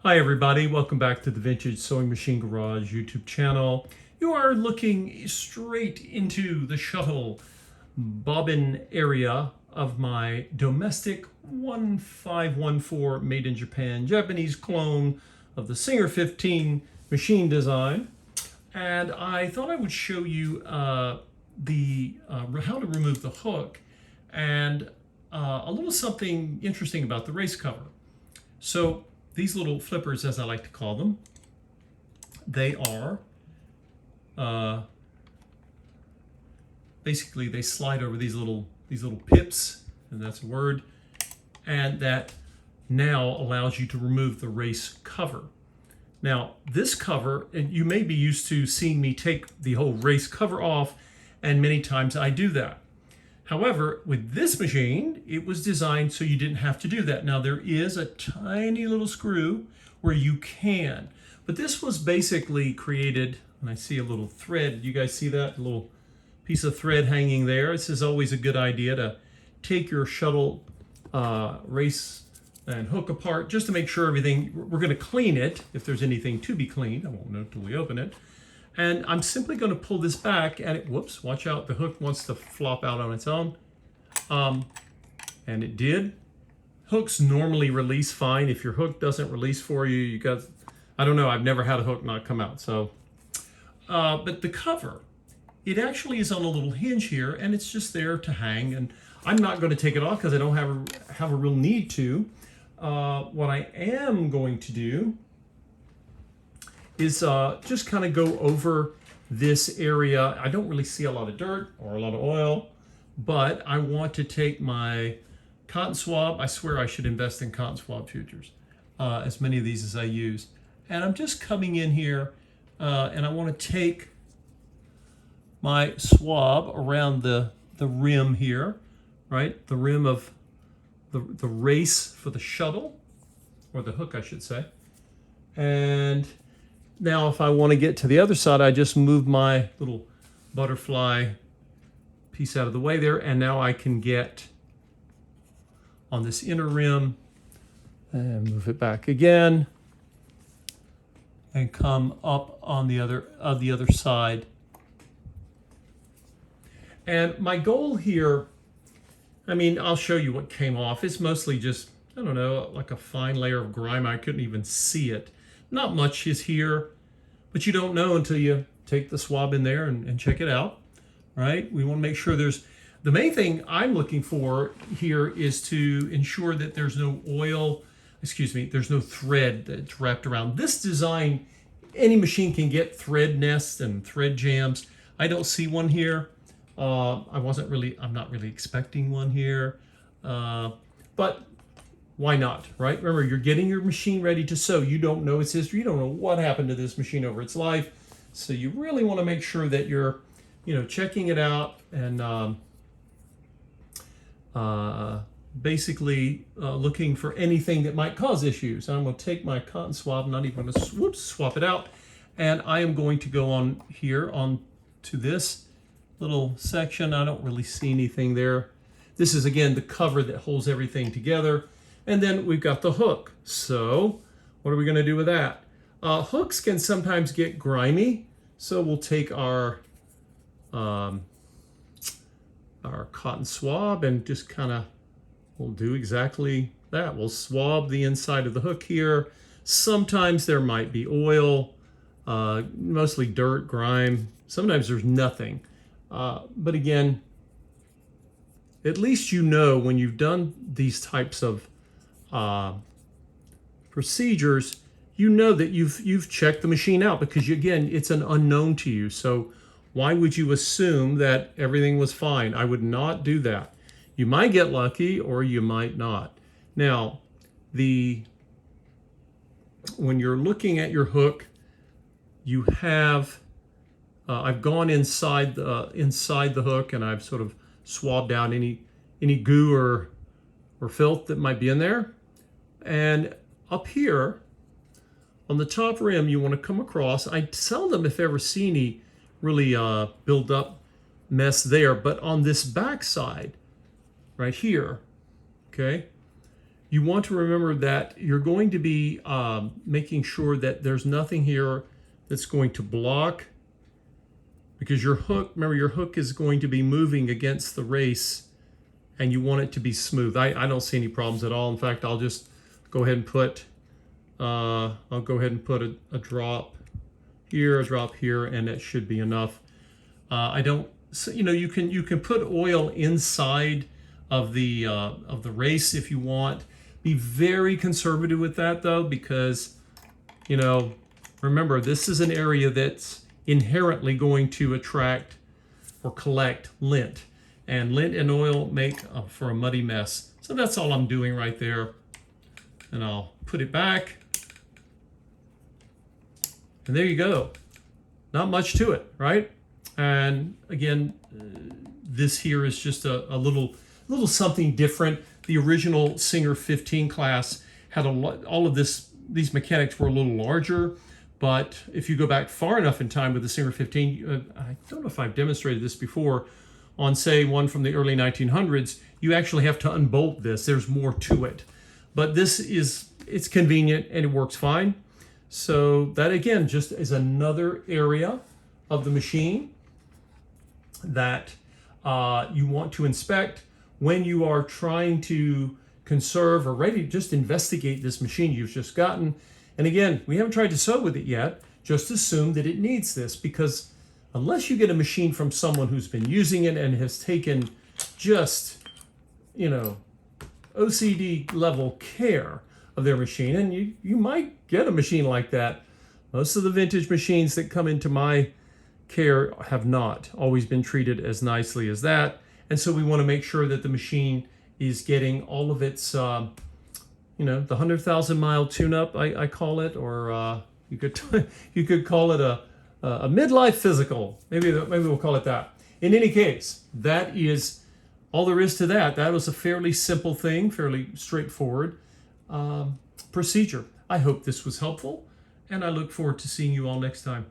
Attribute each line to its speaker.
Speaker 1: Hi everybody, welcome back to the Vintage Sewing Machine Garage YouTube channel. You are looking straight into the shuttle bobbin area of my domestic 1514 made in Japan Japanese clone of the Singer 15 machine design. And I thought I would show you how to remove the hook and a little something interesting about the race cover. So these little flippers, as I like to call them, they are basically they slide over these little pips, and that's a word, and that now allows you to remove the race cover. Now this cover, and you may be used to seeing me take the whole race cover off, and many times I do that. However, with this machine, it was designed so you didn't have to do that. Now there is a tiny little screw where you can, but this was basically created, and I see a little thread. You guys see that? A little piece of thread hanging there. This is always a good idea to take your shuttle race and hook apart just to make sure everything, we're gonna clean it if there's anything to be cleaned. I won't know until we open it. And I'm simply going to pull this back, and it, whoops, watch out, the hook wants to flop out on its own. And it did. Hooks normally release fine. If your hook doesn't release for you, you got, I don't know, I've never had a hook not come out. So, but the cover, it actually is on a little hinge here, and it's just there to hang. And I'm not going to take it off because I don't have a real need to. What I am going to do is just kind of go over this area. I don't really see a lot of dirt or a lot of oil, but I want to take my cotton swab. I swear I should invest in cotton swab futures, as many of these as I use. And I'm just coming in here and I want to take my swab around the rim here, right? The rim of the race for the shuttle, or the hook I should say. And now if I want to get to the other side, I just move my little butterfly piece out of the way there, and now I can get on this inner rim and move it back again and come up on the other side. And my goal here, I mean, I'll show you what came off. It's mostly just, I don't know, like a fine layer of grime. I couldn't even see it. Not much is here, but you don't know until you take the swab in there and check it out, right? We want to make sure the main thing I'm looking for here is to ensure that there's no oil, there's no thread that's wrapped around. This design, any machine can get thread nests and thread jams. I don't see one here. I'm not really expecting one here, but why not, right? Remember, you're getting your machine ready to sew. You don't know its history. You don't know what happened to this machine over its life. So you really want to make sure that you're, checking it out and basically looking for anything that might cause issues. I'm going to take my cotton swab, not even going to swap it out. And I am going to go on here on to this little section. I don't really see anything there. This is, again, the cover that holds everything together. And then we've got the hook. So what are we going to do with that? Hooks can sometimes get grimy. So we'll take our cotton swab and just we'll do exactly that. We'll swab the inside of the hook here. Sometimes there might be oil, mostly dirt, grime. Sometimes there's nothing. But again, at least when you've done these types of procedures, that you've checked the machine out, because again, it's an unknown to you. So why would you assume that everything was fine? I would not do that. You might get lucky or you might not. Now, when you're looking at your hook, you have I've gone inside the hook, and I've sort of swabbed out any goo or filth that might be in there. And up here on the top rim, you want to come across. I seldom, if ever, see any really build up mess there, but on this back side right here, okay, you want to remember that you're going to be making sure that there's nothing here that's going to block, because your hook, remember your hook is going to be moving against the race and you want it to be smooth. I don't see any problems at all. In fact, I'll just go ahead and put, a drop here, a drop here, and that should be enough. I don't, so, you know, you can put oil inside of the race if you want. Be very conservative with that though, because, you know, remember this is an area that's inherently going to attract or collect lint, and lint and oil make for a muddy mess. So that's all I'm doing right there, and I'll put it back, and there you go. Not much to it, right? And again, this here is just a little something different. The original Singer 15 class had all of these mechanics were a little larger, but if you go back far enough in time with the Singer 15, I don't know if I've demonstrated this before, on say one from the early 1900s, you actually have to unbolt this. There's more to it, but it's convenient and it works fine. So that again just is another area of the machine that you want to inspect when you are trying to conserve or ready to just investigate this machine you've just gotten. And again, we haven't tried to sew with it yet. Just assume that it needs this, because unless you get a machine from someone who's been using it and has taken just, you know, OCD level care of their machine, and you might get a machine like that. Most of the vintage machines that come into my care have not always been treated as nicely as that. And so we want to make sure that the machine is getting all of its, you know, the 100,000 mile tune-up, I call it, or you could call it a midlife physical. Maybe we'll call it that. In any case, that is all there is to that. That was a fairly simple thing, fairly straightforward procedure. I hope this was helpful, and I look forward to seeing you all next time.